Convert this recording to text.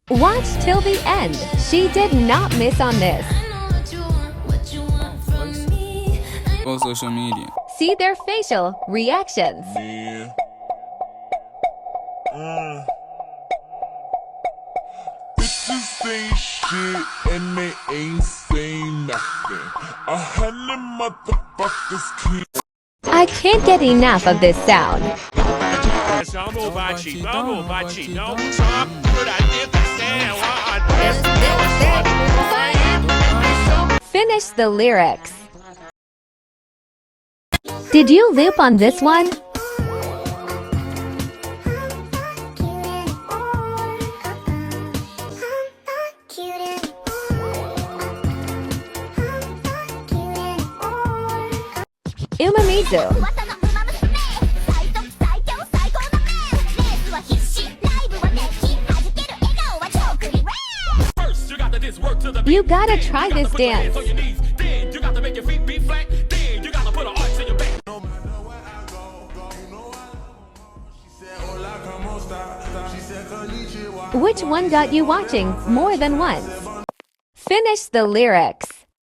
Watch till the end. She did not miss on this. On social media. See their facial reactions. Yeah. Bitches ain't shit and they ain't saying nothing. 100 motherfuckers can't. I can't get enough of this sound. Finish the lyrics. Did you loop on this one? Umamizu. You gotta try this dance. Which one got you watching more than once? Finish the lyrics.